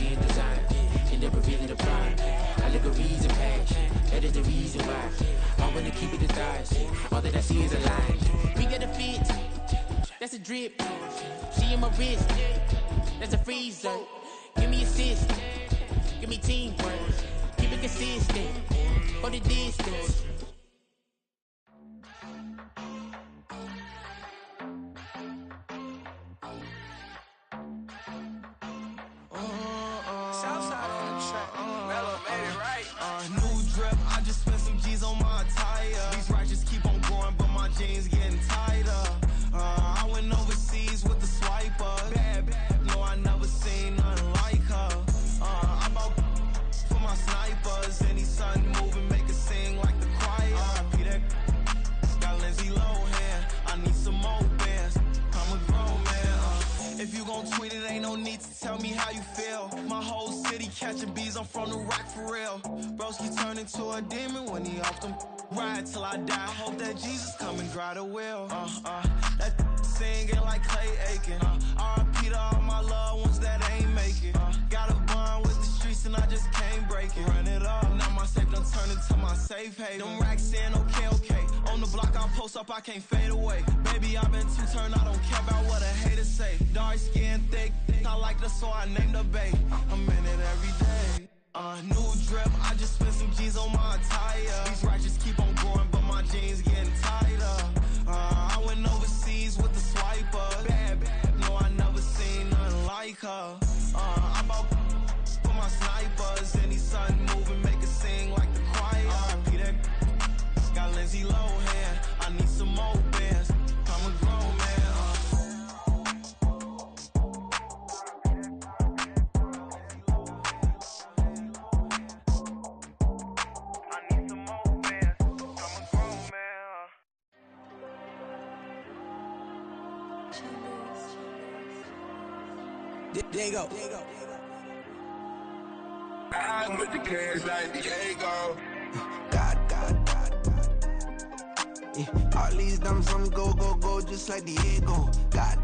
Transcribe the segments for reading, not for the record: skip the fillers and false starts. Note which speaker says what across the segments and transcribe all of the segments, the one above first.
Speaker 1: sexy and design. End up revealing the prime. Allegories and passion. That is the reason why I wanna keep it in thighs. All that I see is a lie. We got a fit. That's a drip. She in my wrist. That's a freezer. Give me assist. Give me teamwork. Keep it consistent. For the distance.
Speaker 2: Southside on the track. Mellow made it right. New drip. I just spent some G's on my attire. These righteous keep on growing, but my jeans getting tighter. I went overseas with the swiper. Bad, bad. No, I never seen nothing like her. I bought for my snipers. Any sun moving, make it sing like the choir. Peter got Lindsay Lohan. I need some more bands. I'm a grown man. If you gon' tweet it, ain't no need to tell me how you feel. My whole city catching bees, I'm from the rock for real. Broski turned into a demon when he off them. Ride till I die. I hope that Jesus come and grab the wheel. That singing like Clay Aiken. R.I.P. to all my loved ones that ain't make it. Got a bond with the streets and I just can't break it. Run it up, now my safe done turned into my safe haven. Them racks in, okay. On the block I post up, I can't fade away. Baby, I've been too turned, I don't care about what a hater say. Dark skin, thick, I like the so I named the bae. I'm in it every day. New drip, I just spent some G's on my attire. These righteous keep on growing, but my jeans getting tighter. I went overseas with the swiper. Bad, bad, no, I never seen nothing like her. I bought for my snipers. Any sun moving, make it sing like the choir. Peter got Lindsay Lohan. I need some more bands. I'm a grown man.
Speaker 3: There you go.
Speaker 4: I'm with the cash like Diego.
Speaker 3: God. Yeah, all these dumps on me go, just like Diego. God.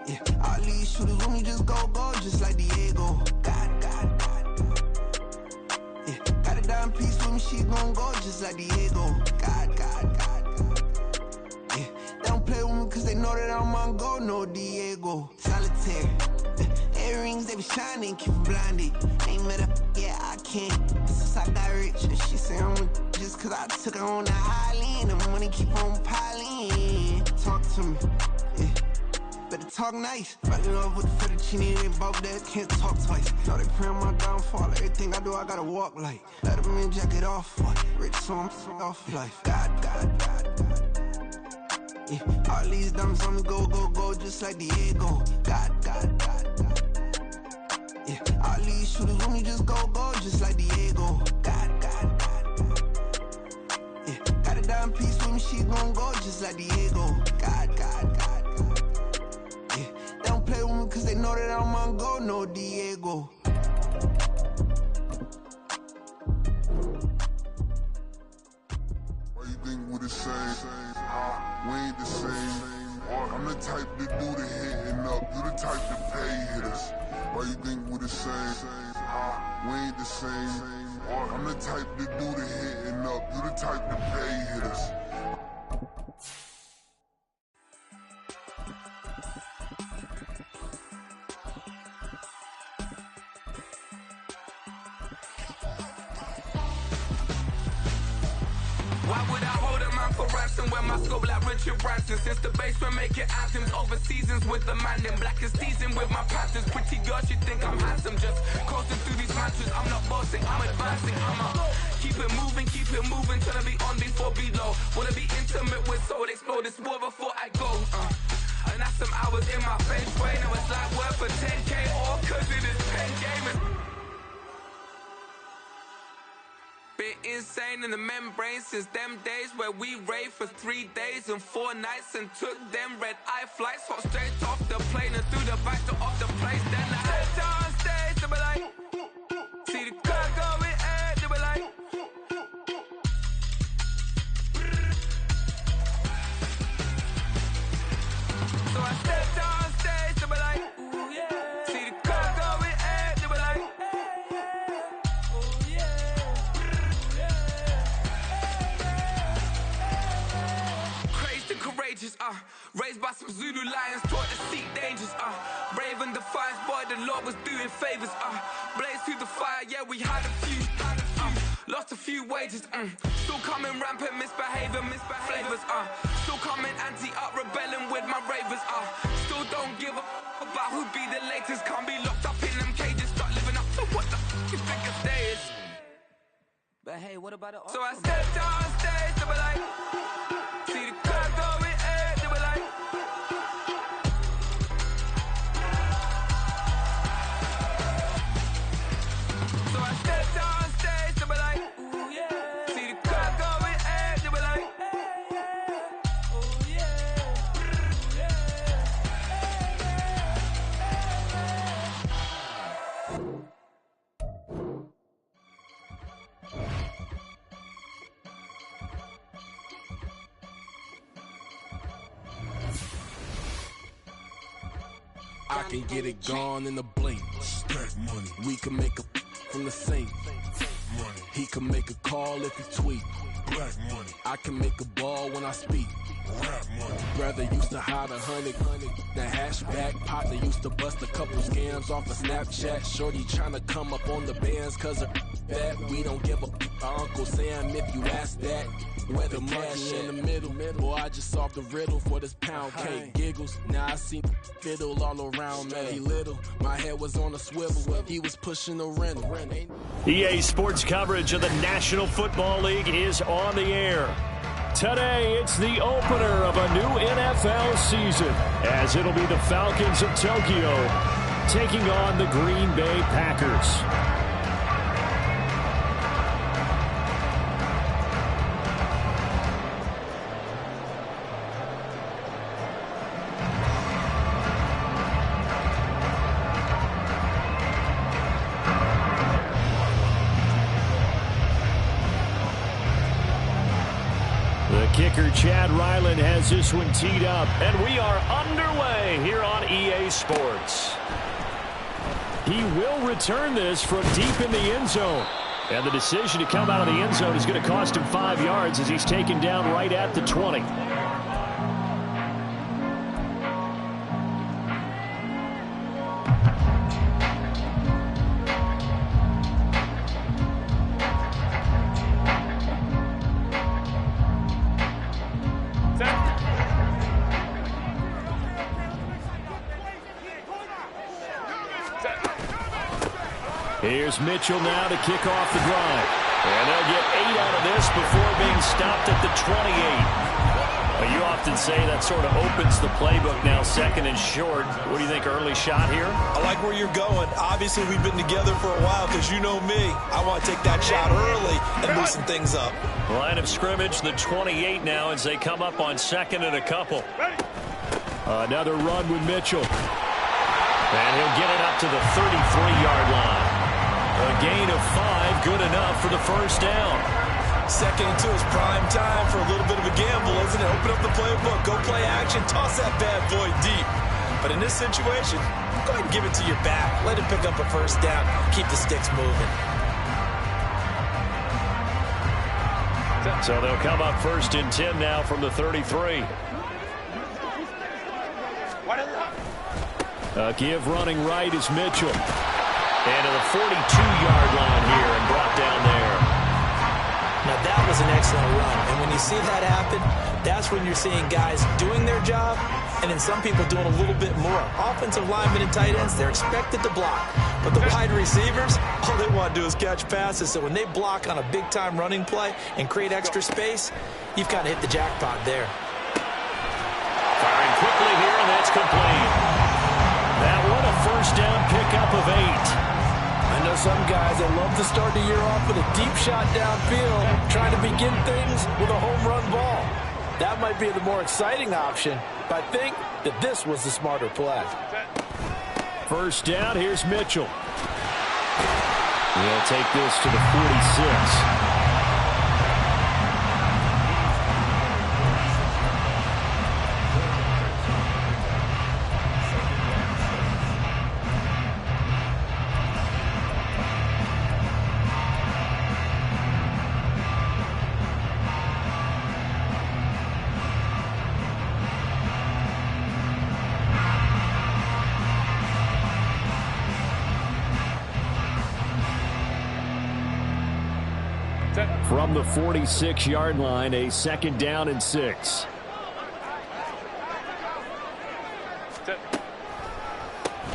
Speaker 3: Yeah, all these shooters on me just go, just like Diego. God. Yeah, got a dime piece with me, she gon' go just like Diego. God. Yeah, they don't play with me cause they know that I'm on go, no Diego. Solitaire. Earrings, they be shining, keep blinded. Ain't met up, yeah, I can't. Since I got rich, and she say I'm just cause I took her on the island. The money keep on piling. Talk to me, yeah. Better talk nice. Running off with the fettuccine, they both that can't talk twice. Know they praying my downfall. Everything I do, I gotta walk like. Let them in, jacket off. Rich, so I'm off life. God. Yeah, all these dumps on me go, just like Diego. God. Yeah, all these shooters on me just go, just like Diego. God. Yeah, got a dime piece with me, she gon' go just like Diego. God. Yeah, they don't play with me cause they know that I'm on go, no Diego.
Speaker 4: Why you think we the same? We ain't the same. I'm the type to do the hitting up. You the type to pay hitters. Why you think we the same? We ain't the same. I'm the type to do the hitting up. You the type to pay hitters.
Speaker 2: Why would I hold a man for ransom when my scope like Richard Branson? Since the basement making anthems over seasons with the man in black is teasing with my patterns. Pretty girl, she think I'm handsome. Just coasting through these mantras. I'm not bossing, I'm advancing. Keep it moving, trying to be on before below. Wanna be intimate with soul, explore this war before I go. And that's some hours in my face way. Now it's like worth for 10K all cause it is pen gaming. Been insane in the membrane since them days where we raved for 3 days and 4 nights and took them red eye flights. Hop straight off the plane and through the back door of the place. Then I stepped on stage, they were like, see the car going ahead, they were like, so I stepped on stage, they were like, ooh yeah. See the car lions taught to seek dangers, brave and defiance, boy, the Lord was doing favors, blaze through the fire, yeah, we had a few, lost a few wages, still coming rampant, misbehavior, flavors, still coming anti-up, rebelling with my ravers, still don't give a about who be the latest, can't be locked up in them cages, start living up to what the f*** you think your day is.
Speaker 3: But hey, what about it?
Speaker 2: So I stepped on stage to be like, see the crowd going ahead to be like. So I stepped on stage to be like, ooh yeah. See the crowd going ahead to be like, ooh yeah.
Speaker 5: I can get it gone in a blink. Stack money. We can make a from the sink. Money. He can make a call if he tweet. Black money. I can make a ball when I speak. Rap money. Brother used to hide 100. The hashback partner used to bust a couple scams off of Snapchat. Shorty tryna come up on the bands cause of that. We don't give a Uncle Sam if you ask that. Where the money in the middle. Boy, I just solved the riddle for this pound cake. Giggles, now I see fiddle all around me. He little, my head was on a swivel. He was pushing the rental.
Speaker 6: EA Sports coverage of the National Football League is on the air. Today, it's the opener of a new NFL season, as it'll be the Falcons of Tokyo taking on the Green Bay Packers. Kicker Chad Ryland has this one teed up, and we are underway here on EA Sports. He will return this from deep in the end zone, and the decision to come out of the end zone is going to cost him 5 yards as he's taken down right at the 20. Here's Mitchell now to kick off the drive. And they'll get 8 out of this before being stopped at the 28. You often say that sort of opens the playbook now, second and short. What do you think, early shot here?
Speaker 7: I like where you're going. Obviously, we've been together for a while because you know me. I want to take that shot early and loosen things up.
Speaker 6: Line of scrimmage, the 28 now as they come up on second and a couple. Another run with Mitchell. And he'll get it up to the 33-yard line. A gain of 5, good enough for the first down.
Speaker 7: Second and 2 is prime time for a little bit of a gamble, isn't it? Open up the playbook, go play action, toss that bad boy deep. But in this situation, go ahead and give it to your back. Let him pick up a first down. Keep the sticks moving.
Speaker 6: So they'll come up first and 10 now from the 33. Give running right is Mitchell. And to the 42-yard line here and brought down there.
Speaker 7: Now that was an excellent run. And when you see that happen, that's when you're seeing guys doing their job and then some people doing a little bit more. Offensive linemen and tight ends, they're expected to block. But the wide receivers, all they want to do is catch passes. So when they block on a big-time running play and create extra space, you've kind of hit the jackpot there.
Speaker 6: Firing quickly here, and that's complete. That one a first down pickup of 8.
Speaker 7: I know some guys that love to start the year off with a deep shot downfield, trying to begin things with a home run ball. That might be the more exciting option, but I think that this was the smarter play.
Speaker 6: First down, here's Mitchell. He'll take this to the 46. From the 46-yard line, a 2nd down and 6.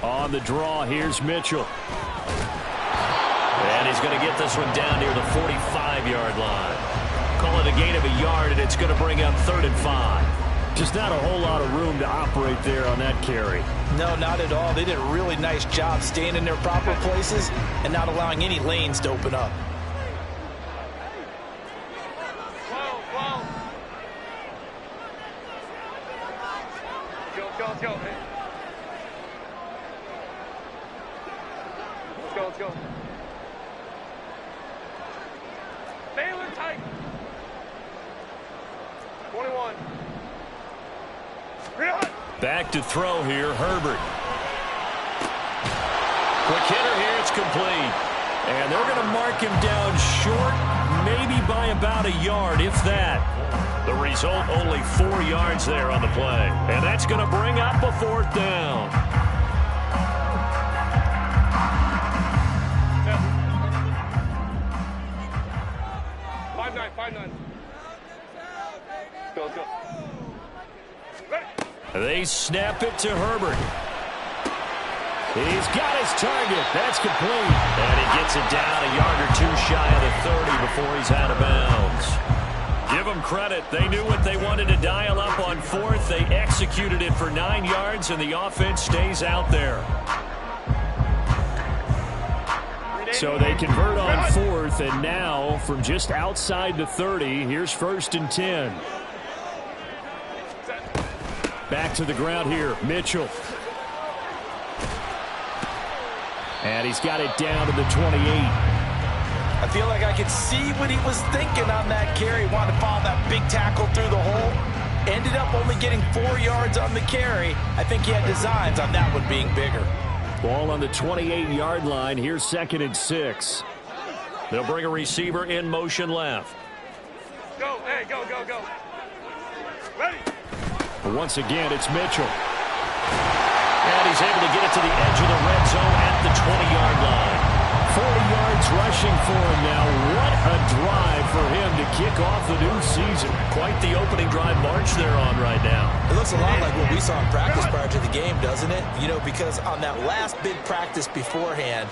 Speaker 6: On the draw, here's Mitchell.
Speaker 8: And he's going to get this one down near the 45-yard line. Call it a gain of a yard, and it's going to bring up 3rd and 5.
Speaker 6: Just not a whole lot of room to operate there on that carry.
Speaker 7: No, not at all. They did a really nice job staying in their proper places and not allowing any lanes to open up.
Speaker 9: Let's go. Let's go. Baylor tight. 21.
Speaker 6: Back to throw here, Herbert. Quick hitter here, it's complete. And they're going to mark him down short, maybe by about a yard, if that. The result, only 4 yards there on the play. And that's going to bring up a 4th down.
Speaker 9: Go.
Speaker 6: They snap it to Herbert. He's got his target. That's complete.
Speaker 8: And he gets it down a yard or 2 shy of the 30 before he's out of bounds.
Speaker 6: Give them credit. They knew what they wanted to dial up on 4th. They executed it for 9 yards, and the offense stays out there. So they convert on 4th, and now from just outside the 30, here's 1st and 10. Back to the ground here, Mitchell. And he's got it down to the 28.
Speaker 7: I feel like I could see what he was thinking on that carry. Wanted to follow that big tackle through the hole. Ended up only getting 4 yards on the carry. I think he had designs on that one being bigger.
Speaker 6: Ball on the 28-yard line. Here's 2nd and 6.
Speaker 8: They'll bring a receiver in motion left.
Speaker 9: Go. Ready.
Speaker 6: But once again, it's Mitchell. And he's able to get it to the edge of the red zone at the 20-yard line. 40 yards rushing for him now. What a drive for him to kick off the new season.
Speaker 8: Quite the opening drive march they're on right now.
Speaker 7: It looks a lot like what we saw in practice prior to the game, doesn't it? You know, because on that last big practice beforehand,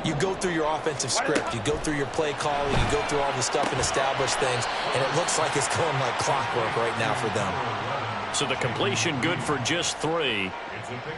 Speaker 7: you go through your offensive script. You go through your play calling. You go through all the stuff and establish things. And it looks like it's going like clockwork right now for them.
Speaker 8: So the completion good for just 3.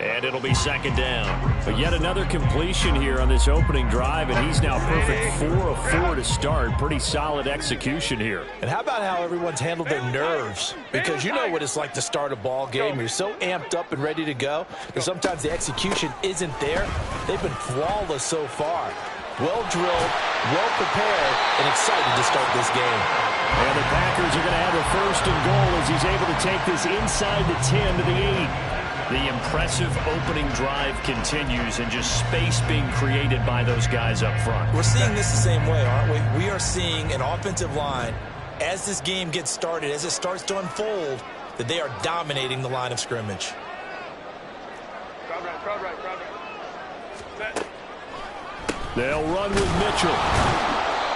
Speaker 8: And it'll be 2nd down.
Speaker 6: But yet another completion here on this opening drive, and he's now perfect 4 of 4 to start. Pretty solid execution here.
Speaker 7: And how about how everyone's handled their nerves? Because you know what it's like to start a ball game. You're so amped up and ready to go, but sometimes the execution isn't there. They've been flawless so far. Well drilled, well prepared, and excited to start this game.
Speaker 6: And the Packers are going to have a 1st and goal as he's able to take this inside the 10 to the 8.
Speaker 8: The impressive opening drive continues and just space being created by those guys up front.
Speaker 7: We're seeing this the same way, aren't we? We are seeing an offensive line, as this game gets started, as it starts to unfold, that they are dominating the line of scrimmage.
Speaker 9: Crowd right. Set.
Speaker 6: They'll run with Mitchell.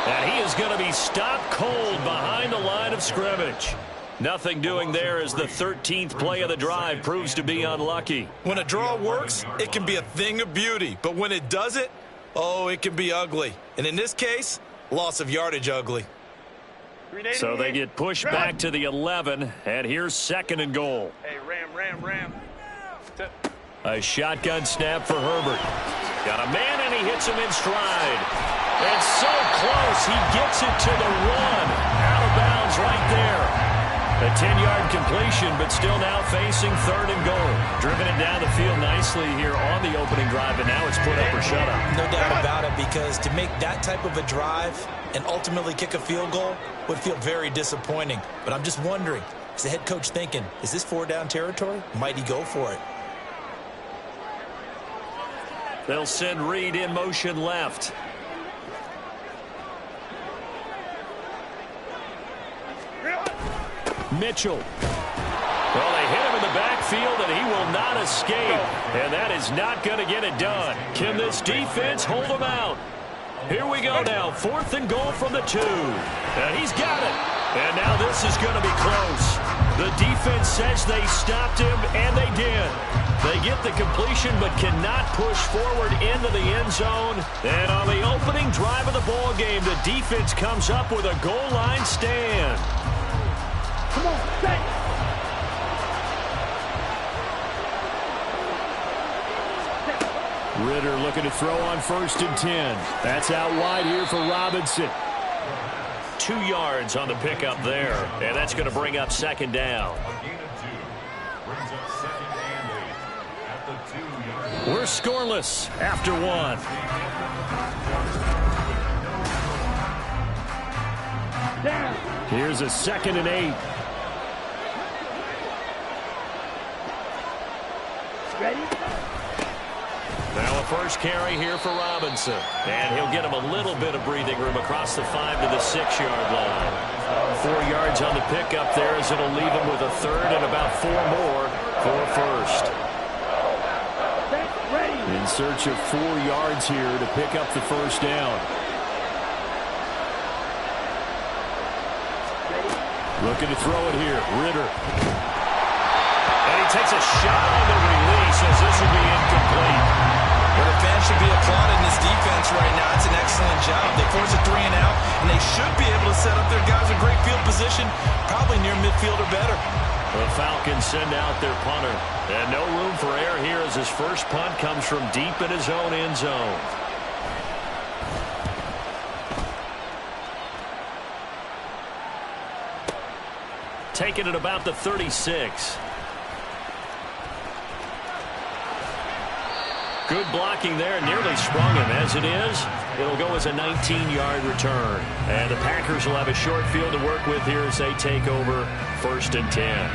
Speaker 8: And he is going to be stopped cold behind the line of scrimmage. Nothing doing there as the 13th play of the drive proves to be unlucky.
Speaker 7: When a draw works, it can be a thing of beauty. But when it doesn't, oh, it can be ugly. And in this case, loss of yardage ugly.
Speaker 8: So they get pushed back to the 11, and here's 2nd and goal.
Speaker 9: Hey, ram.
Speaker 8: A shotgun snap for Herbert. Got a man, and he hits him in stride. And so close, he gets it to the 1. Out of bounds right there. A 10-yard completion, but still now facing 3rd and goal. Driven it down the field nicely here on the opening drive, and now it's put up or shut up.
Speaker 7: No doubt about it, because to make that type of a drive and ultimately kick a field goal would feel very disappointing. But I'm just wondering, is the head coach thinking, is this 4-down territory? Might he go for it?
Speaker 8: They'll send Reed in motion left.
Speaker 6: Mitchell.
Speaker 8: Well, they hit him in the backfield, and he will not escape. And that is not going to get it done. Can this defense hold him out? Here we go now. 4th and goal from the 2. And he's got it. And now this is going to be close. The defense says they stopped him, and they did. They get the completion but cannot push forward into the end zone. And on the opening drive of the ball game, the defense comes up with a goal line stand.
Speaker 9: Come on, stay.
Speaker 6: Ritter looking to throw on 1st and 10. That's out wide here for Robinson.
Speaker 8: 2 yards on the pickup there, and that's going to bring up 2nd down. We're scoreless after 1.
Speaker 6: Here's a 2nd and 8.
Speaker 9: Ready?
Speaker 8: Now a first carry here for Robinson. And he'll get him a little bit of breathing room across the 5 to the 6-yard line. 4 yards on the pickup there as it'll leave him with a 3rd and about 4 more for a 1st.
Speaker 6: In search of 4 yards here to pick up the 1st down. Looking to throw it here. Ritter.
Speaker 8: And he takes a shot on the release as this will be incomplete.
Speaker 7: Well, the fans should be applauding this defense right now. It's an excellent job. They force a 3 and out, and they should be able to set up their guys in great field position, probably near midfield or better.
Speaker 8: The Falcons send out their punter. And no room for error here as his first punt comes from deep in his own end zone. Taken at about the 36. Good blocking there, nearly sprung him. As it is, it'll go as a 19-yard return. And the Packers will have a short field to work with here as they take over 1st and 10.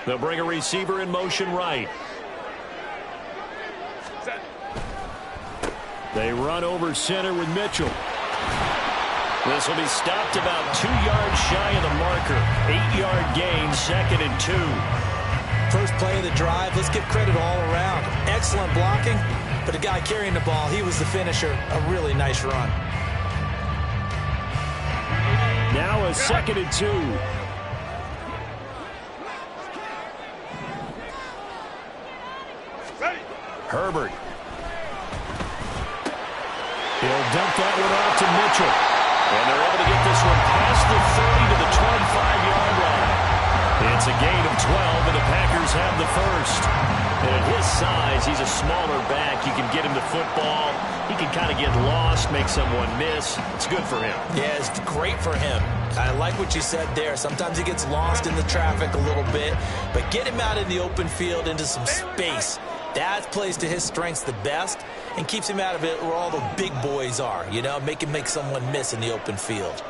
Speaker 8: They'll bring a receiver in motion right.
Speaker 6: They run over center with Mitchell.
Speaker 8: This will be stopped about 2 yards shy of the marker. 8-yard gain, 2nd and 2.
Speaker 7: First play of the drive, let's give credit all around. Excellent blocking, but the guy carrying the ball, he was the finisher. A really nice run.
Speaker 6: Now a 2nd and 2. Herbert. He'll dump that one off to Mitchell.
Speaker 8: And they're able to get this one past the 30 to the 25-yard line. It's a gain of 12, and the Packers have the 1st. And at his size, he's a smaller back. You can get him the football. He can kind of get lost, make someone miss. It's good for him.
Speaker 7: Yeah, it's great for him. I like what you said there. Sometimes he gets lost in the traffic a little bit, but get him out in the open field into some space. That plays to his strengths the best and keeps him out of it where all the big boys are, you know, make someone miss in the open field.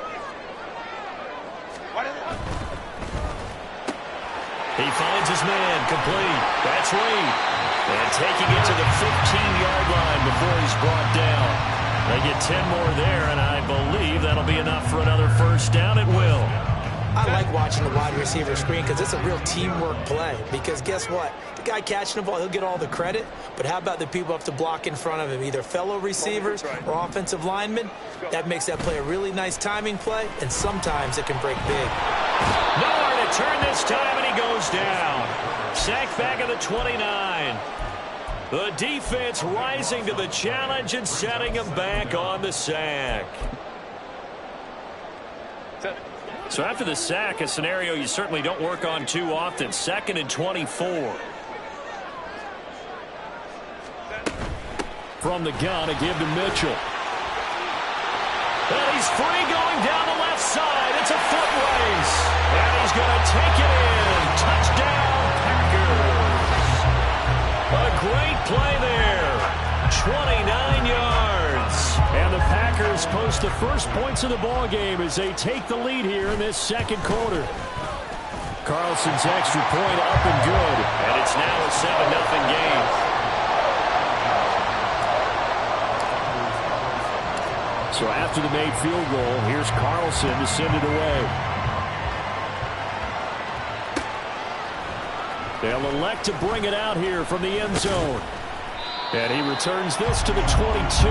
Speaker 8: He finds his man, complete. That's Reed. And taking it to the 15-yard line before he's brought down. They get 10 more there, and I believe that'll be enough for another 1st down. It will.
Speaker 7: I like watching the wide receiver screen because it's a real teamwork play. Because guess what? The guy catching the ball, he'll get all the credit. But how about the people up to block in front of him, either fellow receivers or offensive linemen? That makes that play a really nice timing play, and sometimes it can break big.
Speaker 8: Nowhere to turn this time, and he goes down. Sacked back at the 29. The defense rising to the challenge and setting him back on the sack. So after the sack, a scenario you certainly don't work on too often. 2nd and 24.
Speaker 6: From the gun, a give to Mitchell.
Speaker 8: And he's free going down the left side. It's a foot race. And he's going to take it in. Touchdown, Packers. A great play there. 29 yards.
Speaker 6: And the Packers post the first points of the ball game as they take the lead here in this 2nd quarter. Carlson's extra point up and good.
Speaker 8: And it's now a 7-0 game.
Speaker 6: So after the made field goal, here's Carlson to send it away. They'll elect to bring it out here from the end zone. And he returns this to the 22.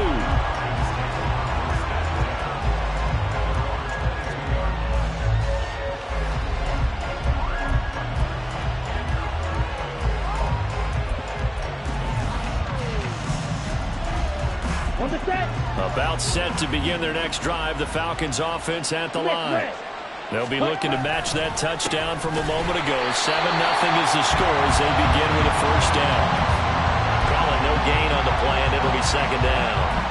Speaker 6: About set to begin their next drive. The Falcons offense at the line. They'll be looking to match that touchdown from a moment ago. 7-0 is the score as they begin with a first down. Call it no gain on the play, and it'll be second down.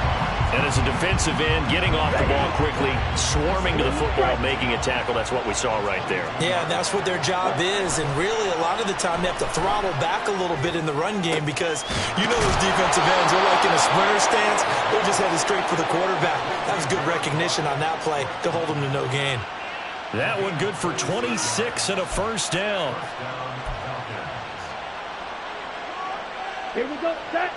Speaker 6: And as a defensive end, getting off the ball quickly, swarming to the football, making a tackle, that's what we saw right there.
Speaker 7: Yeah, and that's what their job is. And really, a lot of the time, they have to throttle back a little bit in the run game because you know those defensive ends are like in a sprinter stance. They're just headed straight for the quarterback. That was good recognition on that play to hold them to no gain.
Speaker 6: That one good for 26 and a first down.
Speaker 9: Here we go, set.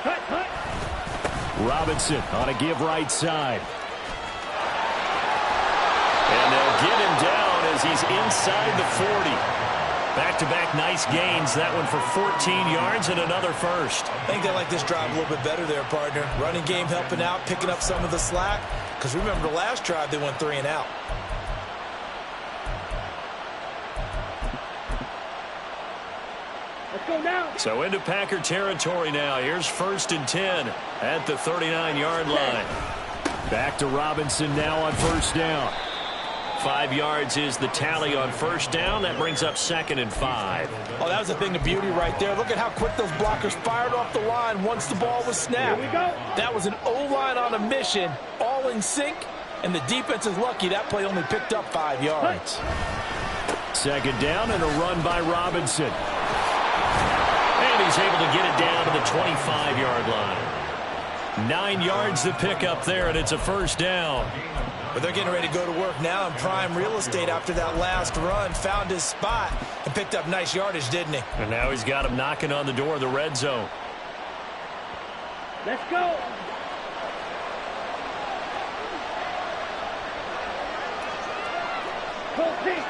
Speaker 9: Cut.
Speaker 6: Robinson on a give right side. And they'll get him down as he's inside the 40. Back-to-back nice gains. That one for 14 yards and another first.
Speaker 7: I think they like this drive a little bit better there, partner. Running game helping out, picking up some of the slack. Because remember the last drive, they went 3 and out.
Speaker 9: Let's go now.
Speaker 6: So into Packer territory now. Here's 1st and 10 at the 39-yard line. Back to Robinson now on first down. 5 yards is the tally on first down. That brings up 2nd and 5.
Speaker 7: Oh, that was a thing of beauty right there. Look at how quick those blockers fired off the line once the ball was snapped.
Speaker 9: Here we go.
Speaker 7: That was an O-line on a mission, all in sync, and the defense is lucky that play only picked up 5 yards.
Speaker 6: 2nd down and a run by Robinson. And he's able to get it down to the 25-yard line. 9 yards to pick up there, and it's a first down.
Speaker 7: But they're getting ready to go to work now in prime real estate after that last run. Found his spot and picked up nice yardage, didn't he?
Speaker 6: And now he's got him knocking on the door of the red zone.
Speaker 9: Let's go. Full team.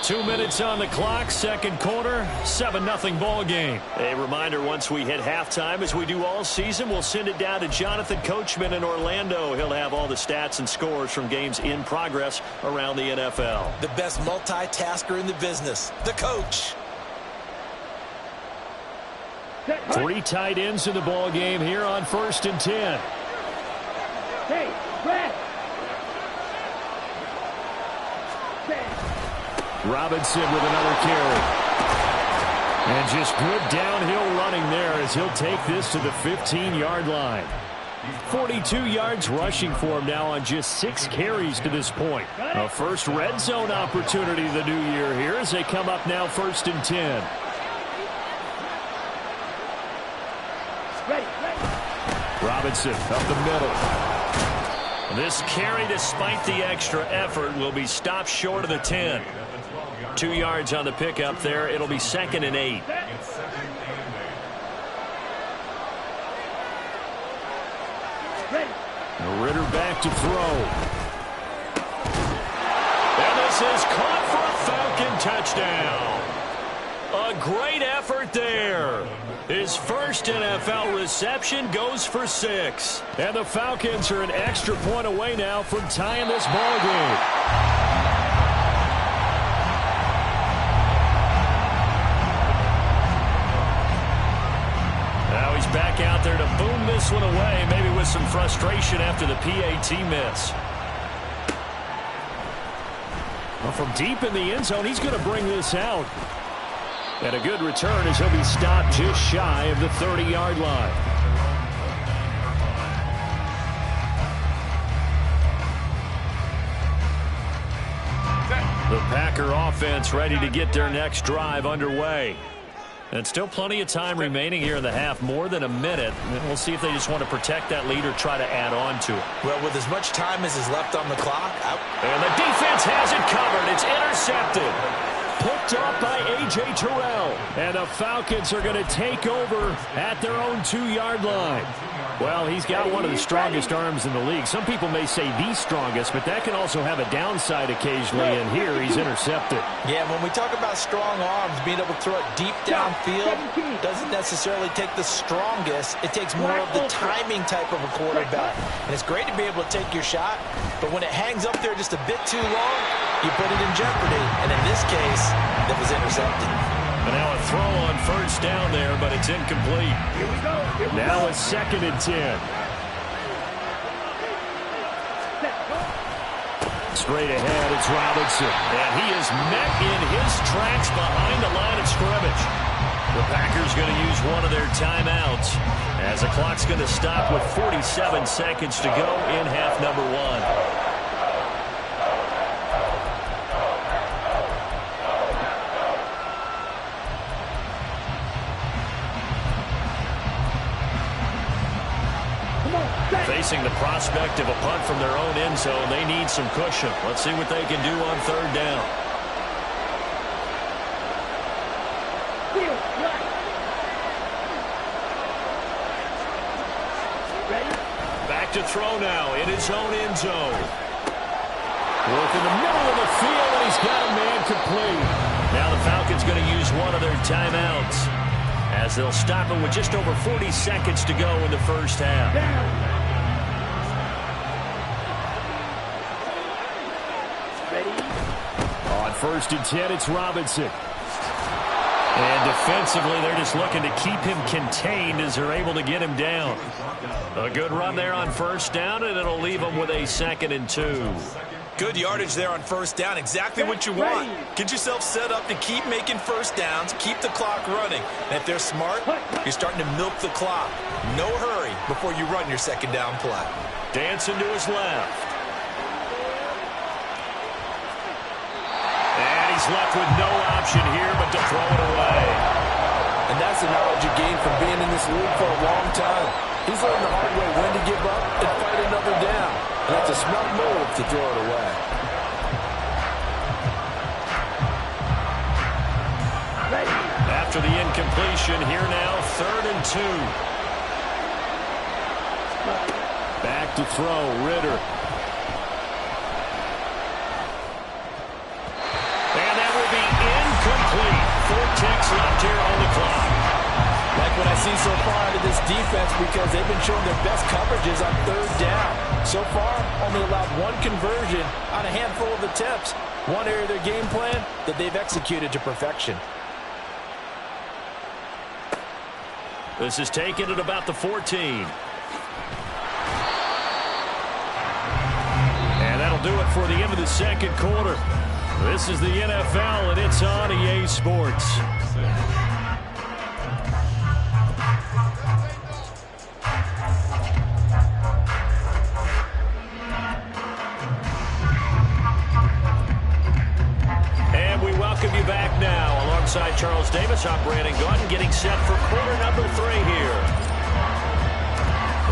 Speaker 6: 2 minutes on the clock, second quarter, 7-0 ball game. A reminder, once we hit halftime, as we do all season, we'll send it down to Jonathan Coachman in Orlando. He'll have all the stats and scores from games in progress around the NFL.
Speaker 7: The best multitasker in the business, the coach.
Speaker 6: 3 tight ends in the ball game here on 1st and 10.
Speaker 9: Hey, Brad.
Speaker 6: Robinson with another carry. And just good downhill running there as he'll take this to the 15-yard line. 42 yards rushing for him now on just 6 carries to this point. A first red zone opportunity the new year here as they come up now 1st and 10. Robinson up the middle. This carry, despite the extra effort, will be stopped short of the 10. 2 yards on the pickup there. It'll be 2nd and 8. Ritter back to throw. And this is caught for a Falcon touchdown. A great effort there. His first NFL reception goes for 6. And the Falcons are an extra point away now from tying this ball game. Back out there to boom this one away, maybe with some frustration after the PAT miss. Well, from deep in the end zone, he's going to bring this out. And a good return as he'll be stopped just shy of the 30-yard line. The Packer offense ready to get their next drive underway. And still plenty of time remaining here in the half, more than a minute. And we'll see if they just want to protect that lead or try to add on to it.
Speaker 7: Well, with as much time as is left on the clock.
Speaker 6: And the defense has it covered. It's intercepted. picked off by A.J. Terrell. And the Falcons are going to take over at their own 2-yard line. Well, he's got one of the strongest arms in the league. Some people may say the strongest, but that can also have a downside occasionally, and here he's intercepted.
Speaker 7: Yeah, when we talk about strong arms, being able to throw it deep downfield doesn't necessarily take the strongest. It takes more of the timing type of a quarterback. And it's great to be able to take your shot, but when it hangs up there just a bit too long, you put it in jeopardy. And in this case, that was intercepted.
Speaker 6: And now a throw on first down there, but it's incomplete.
Speaker 9: Here we go.
Speaker 6: Now a 2nd and 10. Straight ahead, it's Robinson. And he is met in his tracks behind the line of scrimmage. The Packers going to use one of their timeouts as the clock's going to stop with 47 seconds to go in half number 1. Facing the prospect of a punt from their own end zone, they need some cushion. Let's see what they can do on 3rd down. Back to throw now in his own end zone. Work in the middle of the field, and he's got a man complete. Now the Falcons going to use one of their timeouts as they'll stop it with just over 40 seconds to go in the first half. On 1st and 10, it's Robinson. And defensively, they're just looking to keep him contained as they're able to get him down. A good run there on 1st down, and it'll leave them with a 2nd and 2.
Speaker 7: Good yardage there on 1st down. Exactly what you want. Get yourself set up to keep making 1st downs, keep the clock running. And if they're smart, you're starting to milk the clock. No hurry before you run your 2nd down play.
Speaker 6: Dancing to his left. And he's left with no option here but to throw it away.
Speaker 10: And that's the knowledge you gain from being in this league for a long time. He's learned the hard way when to give up and fight another down. And that's a smart move to throw it away.
Speaker 6: After the incompletion, here now, 3rd and 2. Back to throw, Ritter. And that will be incomplete. 4 ticks left here on the clock.
Speaker 10: Like what I see so far out of this defense, because they've been showing their best coverages on 3rd down. So far, only allowed 1 conversion on a handful of attempts. One area of their game plan that they've executed to perfection.
Speaker 6: This is taken at about the 14. And that'll do it for the end of the 2nd quarter. This is the NFL, and it's on EA Sports. And we welcome you back now. Alongside Charles Davis, I'm Brandon Gaudin, getting set for quarter number 3 here.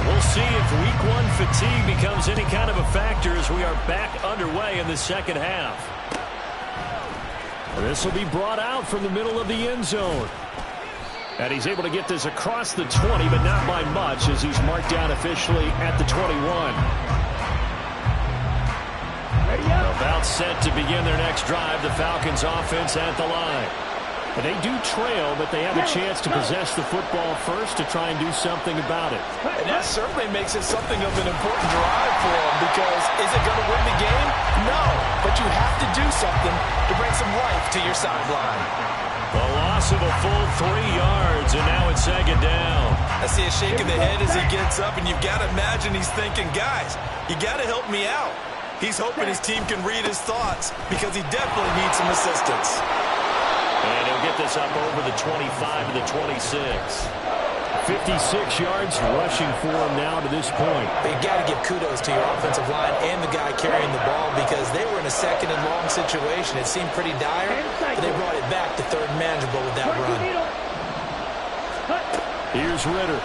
Speaker 6: We'll see if week 1 fatigue becomes any kind of a factor as we are back underway in the 2nd half. This will be brought out from the middle of the end zone. And he's able to get this across the 20, but not by much, as he's marked down officially at the 21. About set to begin their next drive, the Falcons offense at the line. But they do trail, but they have a chance to possess the football first to try and do something about it.
Speaker 10: And that certainly makes it something of an important drive for them, because is it going to win the game? No, but you have to do something to bring some life to your sideline.
Speaker 6: A loss of a full 3 yards, and now it's 2nd down.
Speaker 7: I see a shake of the head as he gets up, and you've got to imagine he's thinking, guys, you got to help me out. He's hoping his team can read his thoughts because he definitely needs some assistance.
Speaker 6: And he'll get this up over the 25 to the 26. 56 yards rushing for him now to this point.
Speaker 7: But you got to give kudos to your offensive line and the guy carrying the ball, because they were in a 2nd and long situation. It seemed pretty dire, but they brought it back to 3rd and manageable with that run.
Speaker 6: Here's Ritter.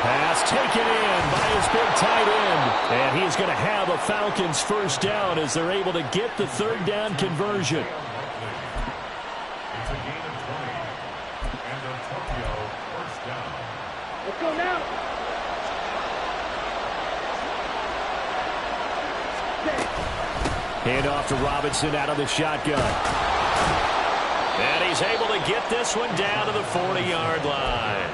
Speaker 6: Pass taken in by his big tight end. And he's going to have a Falcons first down as they're able to get the third down conversion.
Speaker 11: It's a gain of 20. And Antonio first down.
Speaker 9: Let's go now.
Speaker 6: Hand off to Robinson out of the shotgun.
Speaker 8: And he's able to get this one down to the 40-yard line.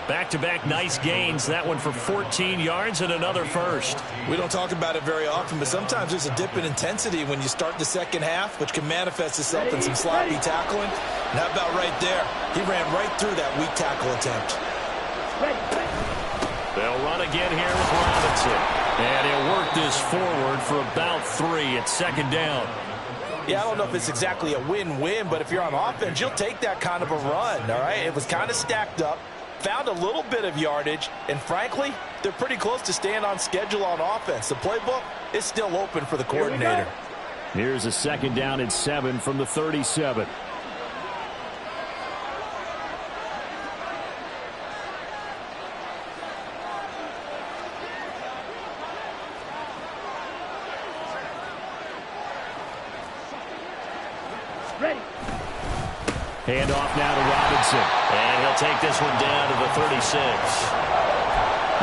Speaker 8: Back-to-back nice gains. That one for 14 yards and another first.
Speaker 10: We don't talk about it very often, but sometimes there's a dip in intensity when you start the second half, which can manifest itself in some sloppy tackling. And how about right there? He ran right through that weak tackle attempt.
Speaker 8: They'll run again here with Robinson. And he'll work this forward for about 3 at second down.
Speaker 10: Yeah, I don't know if it's exactly a win-win, but if you're on offense, you'll take that kind of a run, all right? It was kind of stacked up. Found a little bit of yardage, and frankly, they're pretty close to staying on schedule on offense. The playbook is still open for the coordinator.
Speaker 6: Here's a second down and 7 from the 37.
Speaker 9: Ready.
Speaker 6: Hand off now to Robinson.
Speaker 8: And he'll take this one down to the 36.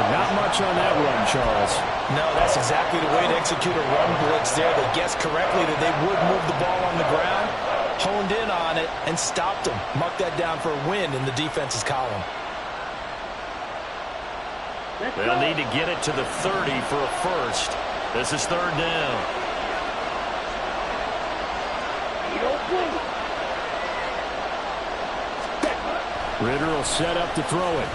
Speaker 6: Not much on that run, Charles.
Speaker 10: No, that's exactly the way to execute a run blitz there. They guessed correctly that they would move the ball on the ground, honed in on it, and stopped them. Mark that down for a win in the defense's column.
Speaker 8: They'll need to get it to the 30 for a first. This is third down.
Speaker 6: Ritter will set up to throw it.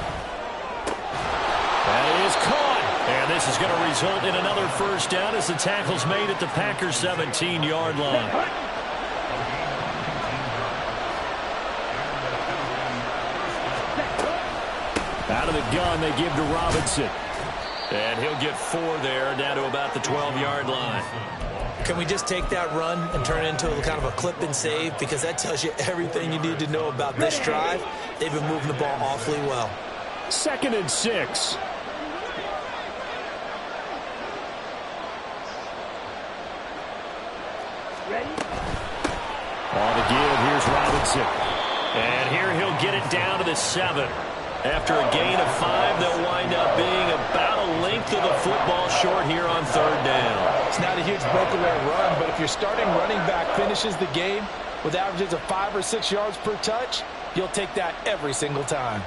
Speaker 6: That is caught. And this is going to result in another first down as the tackle's made at the Packers' 17-yard line. Out of the gun, they give to Robinson.
Speaker 8: And he'll get 4 there, down to about the 12-yard line.
Speaker 10: Can we just take that run and turn it into kind of a clip and save? Because that tells you everything you need to know about this drive. They've been moving the ball awfully well.
Speaker 6: 2nd and 6.
Speaker 9: Ready?
Speaker 6: On the give, here's Robinson.
Speaker 8: And here he'll get it down to the 7. After a gain of 5, they'll wind up being about a length of the football short here on third down.
Speaker 10: It's not a huge breakaway run, but if your starting running back finishes the game with averages of 5 or 6 yards per touch, you'll take that every single time.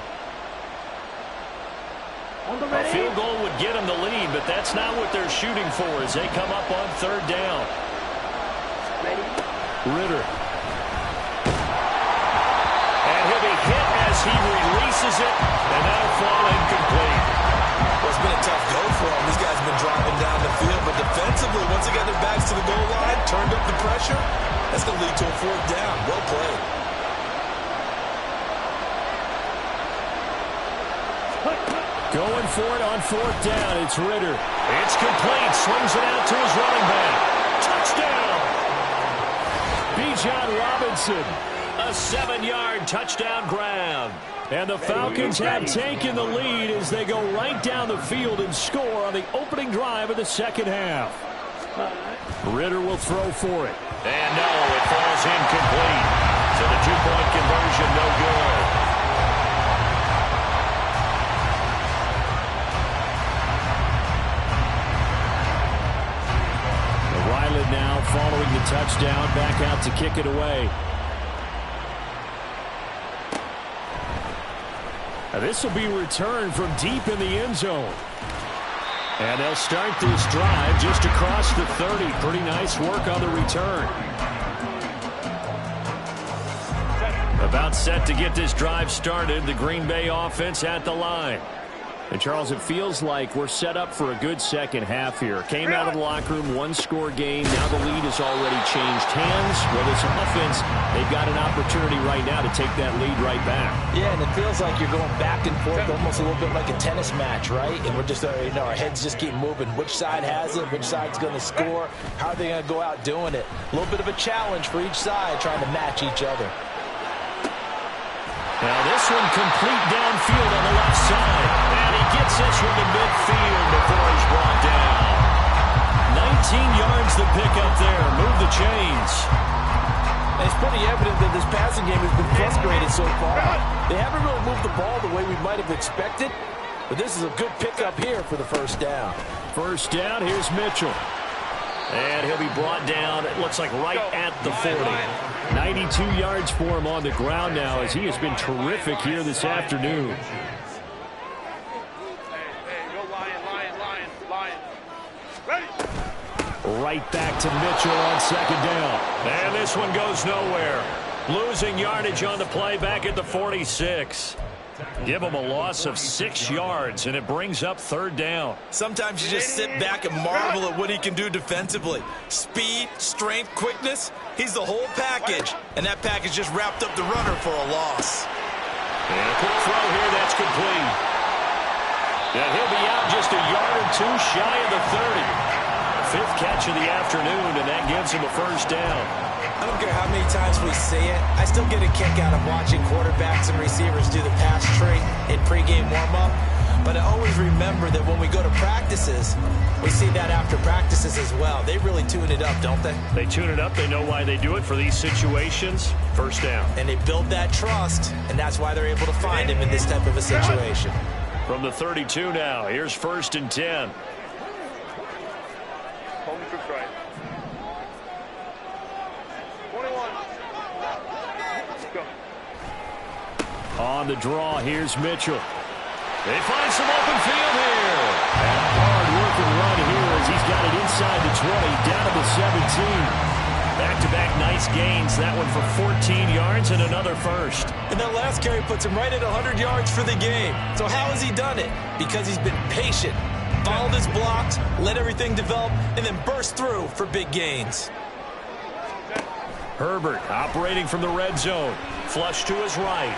Speaker 8: A field goal would get them the lead, but that's not what they're shooting for as they come up on third down.
Speaker 6: Ritter.
Speaker 8: And he'll be hit as he releases it, and that'll fall incomplete.
Speaker 10: Well, it's been a tough go for them. These guys have been driving down the field, but defensively, once they got their backs to the goal line, turned up the pressure, that's going to lead to a fourth down. Well played.
Speaker 6: Going for it on fourth down. It's Ritter.
Speaker 8: It's complete. Swings it out to his running back. Touchdown!
Speaker 6: Bijan Robinson.
Speaker 8: A 7-yard touchdown grab.
Speaker 6: And the Falcons have taken the lead as they go right down the field and score on the opening drive of the second half. Ritter will throw for it.
Speaker 8: And no, it falls incomplete. So the 2-point conversion, no good.
Speaker 6: Ryland now following the touchdown, back out to kick it away. Now this will be returned from deep in the end zone. And they'll start this drive just across the 30. Pretty nice work on the return. About set to get this drive started. The Green Bay offense at the line. And, Charles, it feels like we're set up for a good second half here. Came out of the locker room, one-score game. Now the lead has already changed hands. Well, this offense, they've got an opportunity right now to take that lead right back.
Speaker 10: Yeah, and it feels like you're going back and forth almost a little bit like a tennis match, right? And we're just, our heads just keep moving. Which side has it? Which side's going to score? How are they going to go out doing it? A little bit of a challenge for each side trying to match each other.
Speaker 8: Now this one complete downfield on the left side. And he gets this one to midfield before he's brought down. 19 yards to pick up there. Move the chains.
Speaker 10: It's pretty evident that this passing game has been frustrated so far. They haven't really moved the ball the way we might have expected, but this is a good pickup here for the first down.
Speaker 6: First down, here's Mitchell.
Speaker 8: And he'll be brought down, it looks like right at the 40.
Speaker 6: 92 yards for him on the ground now as he has been terrific here this afternoon. Right back to Mitchell on second down.
Speaker 8: And this one goes nowhere. Losing yardage on the play back at the 46. Give him a loss of 6 yards, and it brings up third down.
Speaker 7: Sometimes you just sit back and marvel at what he can do defensively. Speed, strength, quickness, he's the whole package. And that package just wrapped up the runner for a loss.
Speaker 8: And a quick throw here, that's complete. And he'll be out just a yard or two shy of the 30. Fifth catch of the afternoon, and that gives him a first down.
Speaker 7: I don't care how many times we see it. I still get a kick out of watching quarterbacks and receivers do the pass tree in pregame warm-up. But I always remember that when we go to practices, we see that after practices as well. They really tune it up, don't they?
Speaker 8: They tune it up. They know why they do it for these situations. First down.
Speaker 7: And they build that trust, and that's why they're able to find him in this type of a situation.
Speaker 8: From the 32 now, here's first and 10.
Speaker 6: On the draw, here's Mitchell. They find some open field here. And a hard-working run here as he's got it inside the 20, down to the 17.
Speaker 8: Back-to-back nice gains. That one for 14 yards and another first.
Speaker 7: And that last carry puts him right at 100 yards for the game. So how has he done it? Because he's been patient, followed his blocks, let everything develop, and then burst through for big gains.
Speaker 8: Herbert operating from the red zone. Flush to his right.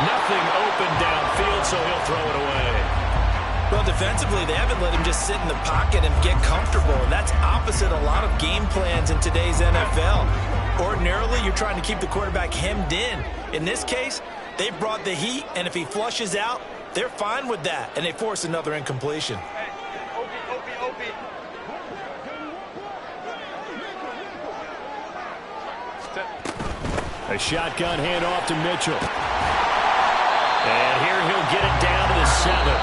Speaker 8: Nothing open downfield, so he'll throw it away.
Speaker 7: Well, defensively, they haven't let him just sit in the pocket and get comfortable, and that's opposite a lot of game plans in today's NFL. Ordinarily, you're trying to keep the quarterback hemmed in. In this case, they brought the heat, and if he flushes out, they're fine with that, and they force another incompletion.
Speaker 6: A shotgun handoff to Mitchell.
Speaker 8: And here he'll get it down to the 7.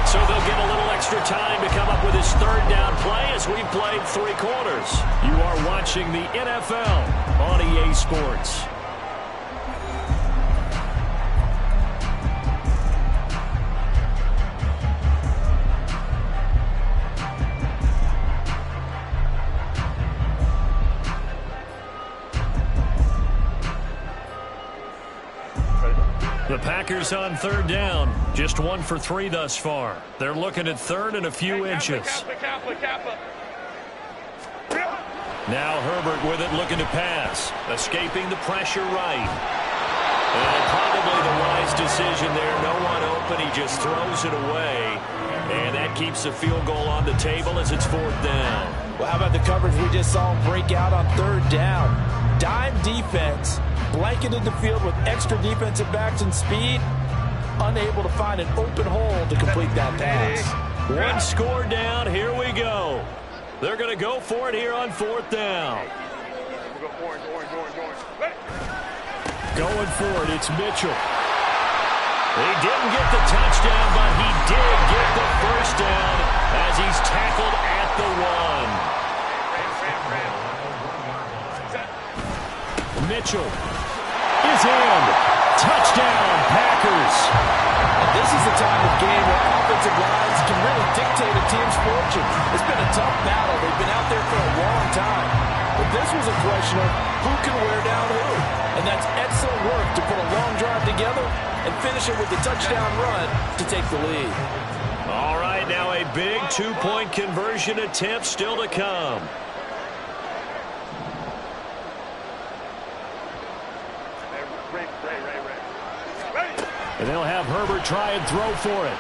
Speaker 8: So they'll get a little extra time to come up with his third down play as we've played 3 quarters.
Speaker 6: You are watching the NFL on EA Sports.
Speaker 8: The Packers on third down. Just 1 for 3 thus far. They're looking at third and a few inches. Now Herbert with it, looking to pass. Escaping the pressure right. And probably the wise decision there. No one open. He just throws it away. And that keeps the field goal on the table as it's fourth down.
Speaker 10: Well, how about the coverage we just saw him break out on third down? Dime defense. Blanketed the field with extra defensive backs and speed, unable to find an open hole to complete that pass.
Speaker 8: 1 score down, here we go. They're going to go for it here on fourth down.
Speaker 6: Going for it, it's Mitchell.
Speaker 8: He didn't get the touchdown, but he did get the first down as he's tackled at the 1.
Speaker 6: Mitchell is in. Touchdown, Packers.
Speaker 10: And this is the time of game where offensive lines can really dictate a team's fortune. It's been a tough battle. They've been out there for a long time. But this was a question of who can wear down who. And that's excellent work to put a long drive together and finish it with the touchdown run to take the lead.
Speaker 8: All right, now a big 2-point conversion attempt still to come.
Speaker 6: And they'll have Herbert try and throw for it.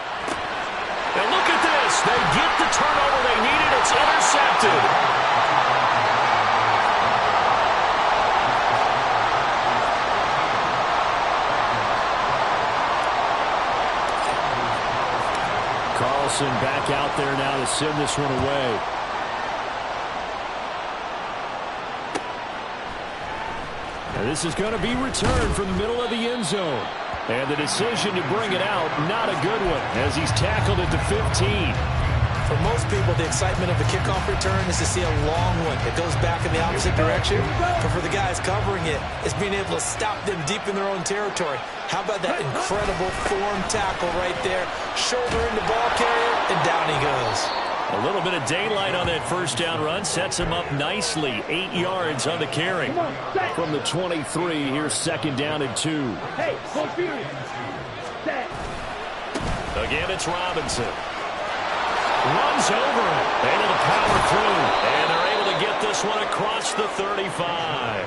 Speaker 8: And look at this. They get the turnover they needed. It's intercepted.
Speaker 6: Carlson back out there now to send this one away. And this is going to be returned from the middle of the end zone. And the decision to bring it out, not a good one, as he's tackled at the 15.
Speaker 7: For most people, the excitement of a kickoff return is to see a long one that goes back in the opposite direction. But for the guys covering it, it's being able to stop them deep in their own territory. How about that incredible form tackle right there? Shoulder into ball carrier, and down he goes.
Speaker 8: A little bit of daylight on that first down run sets him up nicely. 8 yards on the carry.
Speaker 6: From the 23, here's second down and 2.
Speaker 9: Hey, confused. Set.
Speaker 8: Again, it's Robinson. Runs over it. Able to power through. And they're able to get this one across the 35.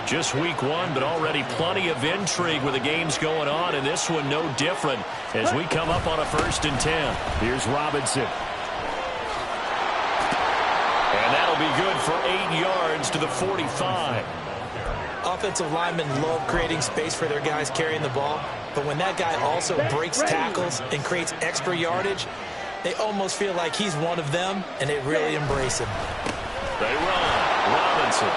Speaker 8: Just week 1, but already plenty of intrigue with the games going on, and this one no different as we come up on a 1st and 10.
Speaker 6: Here's Robinson.
Speaker 8: And that'll be good for 8 yards to the 45.
Speaker 7: Offensive linemen love creating space for their guys carrying the ball, but when that guy also breaks tackles and creates extra yardage, they almost feel like he's one of them, and they really embrace him.
Speaker 8: They run. Robinson.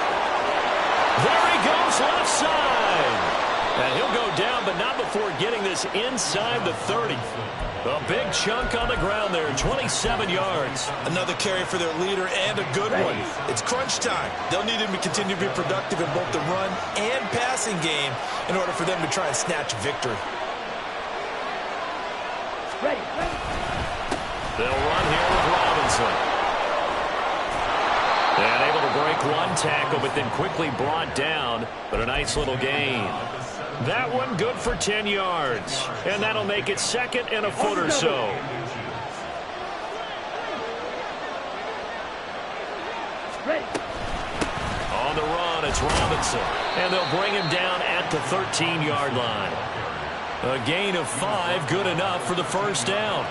Speaker 8: There he goes, left side. And he'll go down, but not before getting this inside the 30. A big chunk on the ground there, 27 yards.
Speaker 10: Another carry for their leader and a good one. It's crunch time. They'll need him to continue to be productive in both the run and passing game in order for them to try and snatch victory.
Speaker 9: Ready.
Speaker 8: They'll run here with Robinson. And able to break one tackle, but then quickly brought down. But a nice little gain. That one good for 10 yards. And that'll make it second and a foot or so. On the run, it's Robinson. And they'll bring him down at the 13-yard line. A gain of 5, good enough for the first down.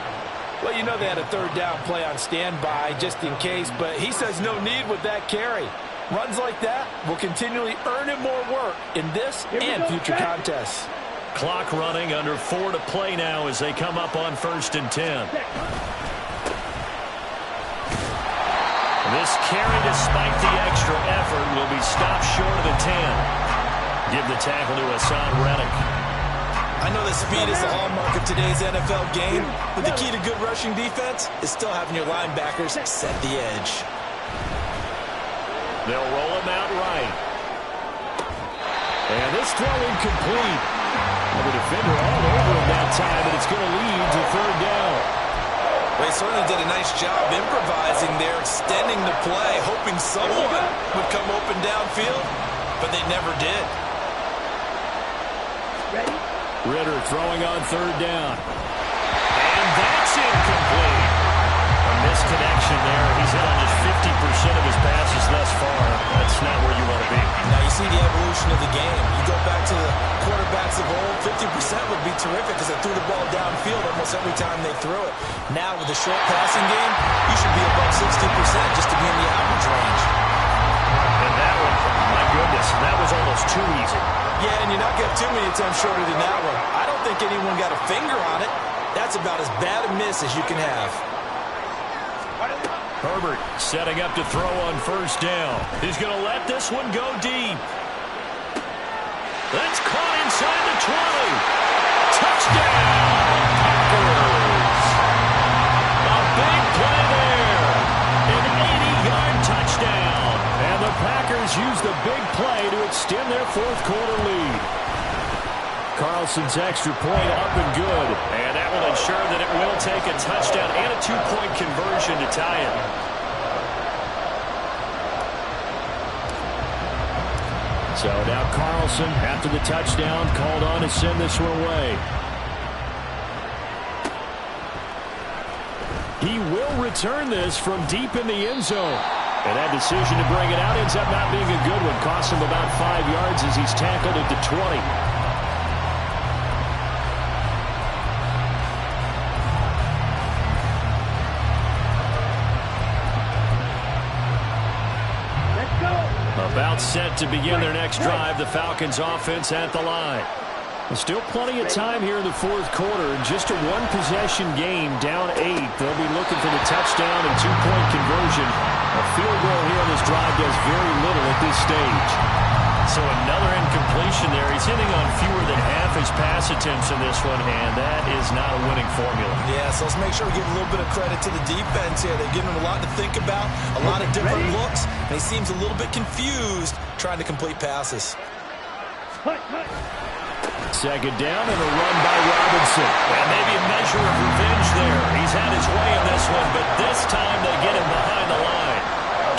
Speaker 10: Well, you know they had a 3rd down play on standby just in case, but he says no need with that carry. Runs like that will continually earn him more work in this and future contests.
Speaker 8: Clock running, under 4 to play now as they come up on 1st and 10. This carry, despite the extra effort, will be stopped short of the 10. Give the tackle to Hassan Reddick.
Speaker 10: I know that speed is the hallmark of today's NFL game, but the key to good rushing defense is still having your linebackers set the edge.
Speaker 8: They'll roll him out right. And this throw incomplete. And the defender all over him that time, and it's going to lead to 3rd down.
Speaker 10: They certainly did a nice job improvising there, extending the play, hoping someone would come open downfield, but they never did.
Speaker 9: Ready.
Speaker 6: Ritter throwing on 3rd down.
Speaker 8: And that's incomplete. A misconnection there. He's hit on just 50% of his passes thus far. That's not where you want to be.
Speaker 10: Now you see the evolution of the game. You go back to the quarterbacks of old, 50% would be terrific because they threw the ball downfield almost every time they threw it. Now with the short passing game, you should be above 60% just to be in the average range.
Speaker 8: And that one, my goodness, that was almost too easy.
Speaker 10: Yeah, and you're not getting too many attempts shorter than that one. I don't think anyone got a finger on it. That's about as bad a miss as you can have.
Speaker 8: Herbert setting up to throw on 1st down. He's going to let this one go deep. That's caught inside the 20. Touchdown, Packers. A big play there. An 80-yard touchdown. And the Packers use the big play to extend their 4th quarter lead.
Speaker 6: Carlson's extra point up and good.
Speaker 8: And that will ensure that it will take a touchdown and a 2-point conversion to tie it.
Speaker 6: So now Carlson, after the touchdown, called on to send this one away. He will return this from deep in the end zone. And that decision to bring it out ends up not being a good one. Costs him about 5 yards as he's tackled at the 20. About timeout set to begin their next drive. The Falcons offense at the line. There's still plenty of time here in the fourth quarter. Just a one-possession game, down 8. They'll be looking for the touchdown and two-point conversion. A field goal here on this drive does very little at this stage. So another incompletion there. He's hitting on fewer than half his pass attempts in this one, and that is not a winning formula.
Speaker 10: Yeah, so let's make sure we give a little bit of credit to the defense here. They've given him a lot to think about, a lot of different looks, and he seems a little bit confused trying to complete passes.
Speaker 6: Second down and a run by Robinson.
Speaker 8: And maybe a measure of revenge there. He's had his way in this one, but this time they get him behind the line.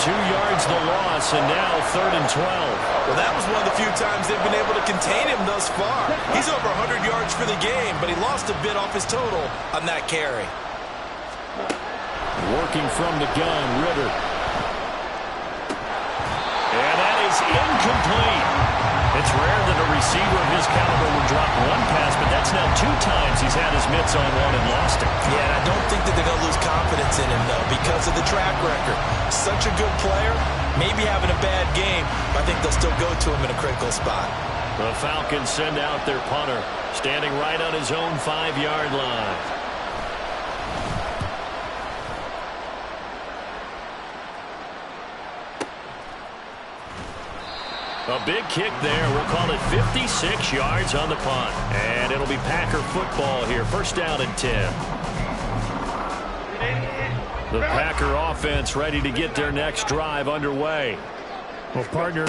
Speaker 6: 2 yards the loss, and now 3rd and 12.
Speaker 10: Well, that was one of the few times they've been able to contain him thus far. He's over 100 yards for the game, but he lost a bit off his total on that carry.
Speaker 6: Working from the gun, Ritter.
Speaker 8: And that is incomplete. It's rare that a receiver of his caliber would drop one pass, but that's now 2 times he's had his mitts on one and lost it.
Speaker 10: Yeah, and I don't think that they're going to lose confidence in him, though, because of the track record. Such a good player, maybe having a bad game, but I think they'll still go to him in a critical spot.
Speaker 8: The Falcons send out their punter, standing right on his own 5-yard line. A big kick there. We'll call it 56 yards on the punt. And it'll be Packer football here. First down and 10. The Packer offense ready to get their next drive underway.
Speaker 6: Well, partner,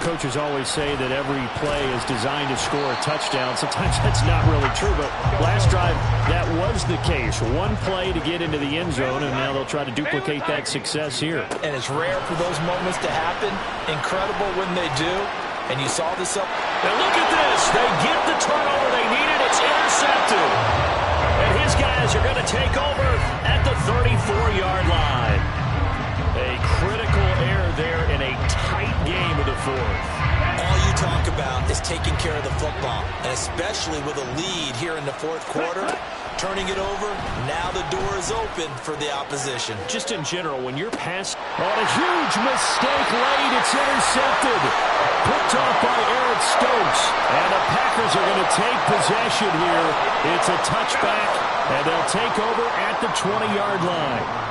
Speaker 6: coaches always say that every play is designed to score a touchdown. Sometimes that's not really true, but last drive, that was the case. One play to get into the end zone, and now they'll try to duplicate that success here.
Speaker 10: And it's rare for those moments to happen. Incredible when they do. And you saw this up.
Speaker 8: Now look at this. They get the turnover they needed. It's intercepted. And his guys are going to take over at the 34-yard line. A critical error there in a tight game of the fourth.
Speaker 10: All you talk about is taking care of the football, and especially with a lead here in the fourth quarter, turning it over, now the door is open for the opposition.
Speaker 6: Just in general, when you're past on a huge mistake late, it's intercepted. Picked off by Eric Stokes, and the Packers are going to take possession here. It's a touchback, and they'll take over at the 20-yard line.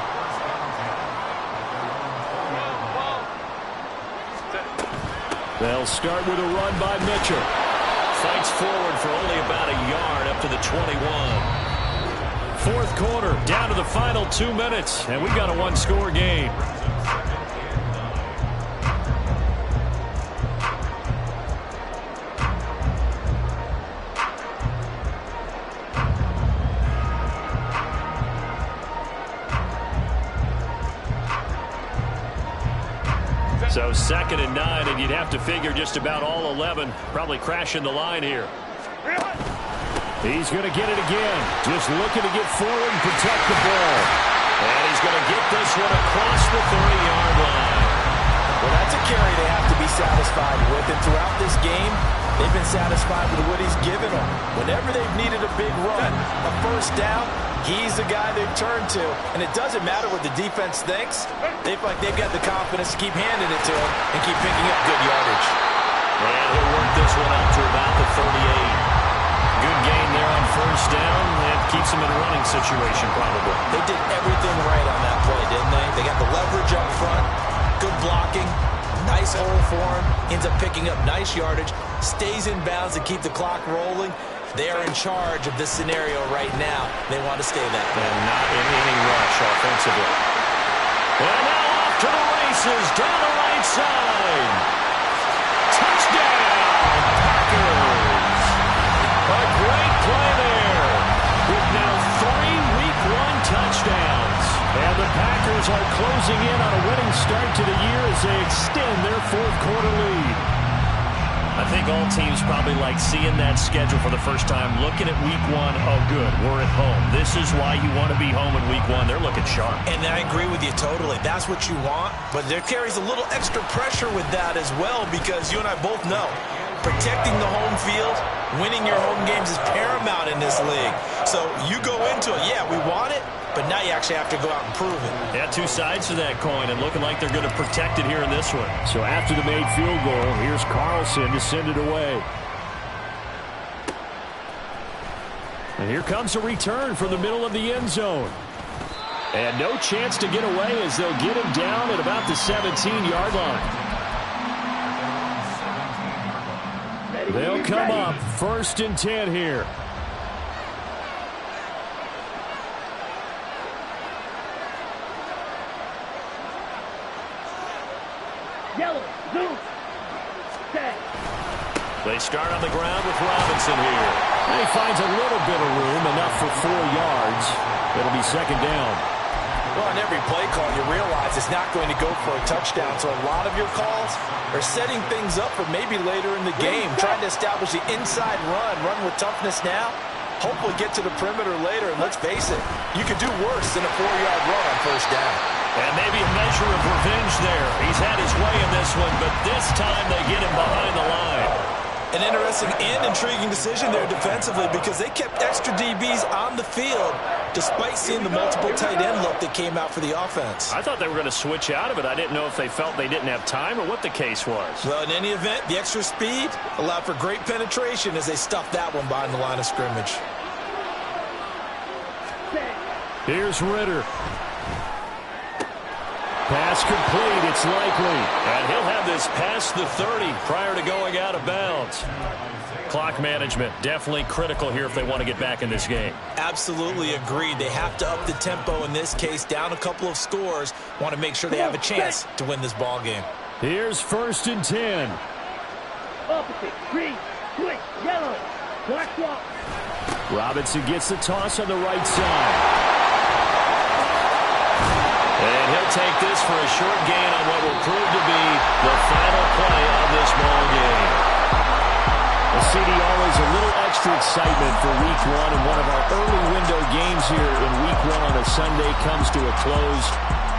Speaker 6: They'll start with a run by Mitchell.
Speaker 8: Fights forward for only about a yard up to the 21.
Speaker 6: Fourth quarter, down to the final 2 minutes, and we've got a one-score game. So 2nd and 9, and you'd have to figure just about all 11 probably crashing the line here. He's going to get it again. Just looking to get forward and protect the ball.
Speaker 8: And he's going to get this one across the 30-yard line.
Speaker 10: Well, that's a carry they have to be satisfied with. And throughout this game, they've been satisfied with what he's given them. Whenever they've needed a big run, a first down, he's the guy they've turned to. And it doesn't matter what the defense thinks. They feel like they've got the confidence to keep handing it to him and keep picking up good yardage.
Speaker 8: And he'll work this one out to about the 38. Good gain there on first down. That keeps him in a running situation, probably.
Speaker 10: They did everything right on that play, didn't they? They got the leverage up front, good blocking, nice hole for him, ends up picking up nice yardage, stays in bounds to keep the clock rolling. They are in charge of this scenario right now. They want to stay that way.
Speaker 8: And not in any rush offensively. And now off to the races, down the right side. Touchdown, Packers. A great play there with now 3 Week 1 touchdowns.
Speaker 6: And the Packers are closing in on a winning start to the year as they extend their fourth quarter lead.
Speaker 8: I think all teams probably like seeing that schedule for the first time, looking at Week 1, oh good, we're at home. This is why you want to be home in Week 1. They're looking sharp.
Speaker 10: And I agree with you totally. That's what you want, but there carries a little extra pressure with that as well because you and I both know protecting the home field, winning your home games is paramount in this league. So you go into it, yeah, we want it, but now you actually have to go out and prove it.
Speaker 8: Yeah, two sides to that coin, and looking like they're going to protect it here in this one.
Speaker 6: So after the made field goal, here's Carlson to send it away. And here comes a return from the middle of the end zone. And no chance to get away as they'll get him down at about the 17-yard line. They'll come up 1st and 10 here.
Speaker 9: Yellow, blue, set.
Speaker 8: They start on the ground with Robinson here.
Speaker 6: And he finds a little bit of room, enough for 4 yards. It'll be 2nd down.
Speaker 10: Well, on every play call, you realize it's not going to go for a touchdown. So a lot of your calls are setting things up for maybe later in the game, trying to establish the inside run with toughness now, hopefully get to the perimeter later. And let's face it, you could do worse than a 4-yard run on 1st down.
Speaker 8: And maybe a measure of revenge there. He's had his way in this one, but this time they get him behind the line.
Speaker 10: An interesting and intriguing decision there defensively because they kept extra DBs on the field despite seeing the multiple tight end look that came out for the offense.
Speaker 8: I thought they were going to switch out of it. I didn't know if they felt they didn't have time or what the case was.
Speaker 10: Well, in any event, the extra speed allowed for great penetration as they stuffed that one behind the line of scrimmage.
Speaker 6: Here's Ritter. Pass complete, it's likely.
Speaker 8: And he'll have this past the 30 prior to going out of bounds. Clock management, definitely critical here if they want to get back in this game.
Speaker 10: Absolutely agreed. They have to up the tempo in this case, down a couple of scores. Want to make sure they have a chance to win this ball game.
Speaker 6: Here's 1st and 10.
Speaker 9: Opposite, green, switch, yellow, black swap.
Speaker 6: Robinson gets the toss on the right side.
Speaker 8: And he'll take this for a short gain on what will prove to be the final play of this ball game.
Speaker 6: Well, CD, always a little extra excitement for Week 1, and one of our early window games here in Week 1 on a Sunday comes to a close.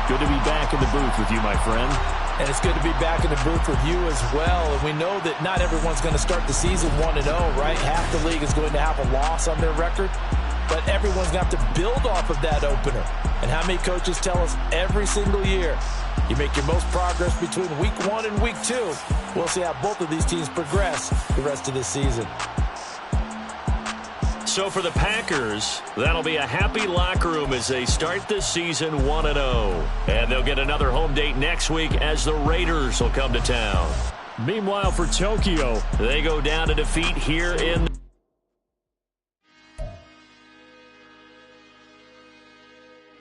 Speaker 6: Good to be back in the booth with you, my friend.
Speaker 10: And it's good to be back in the booth with you as well. And we know that not everyone's going to start the season 1-0, right? Half the league is going to have a loss on their record. But everyone's going to have to build off of that opener. And how many coaches tell us every single year, you make your most progress between Week 1 and Week 2. We'll see how both of these teams progress the rest of this season.
Speaker 8: So for the Packers, that'll be a happy locker room as they start this season 1-0. And they'll get another home date next week as the Raiders will come to town.
Speaker 6: Meanwhile, for Tokyo,
Speaker 8: they go down to defeat here in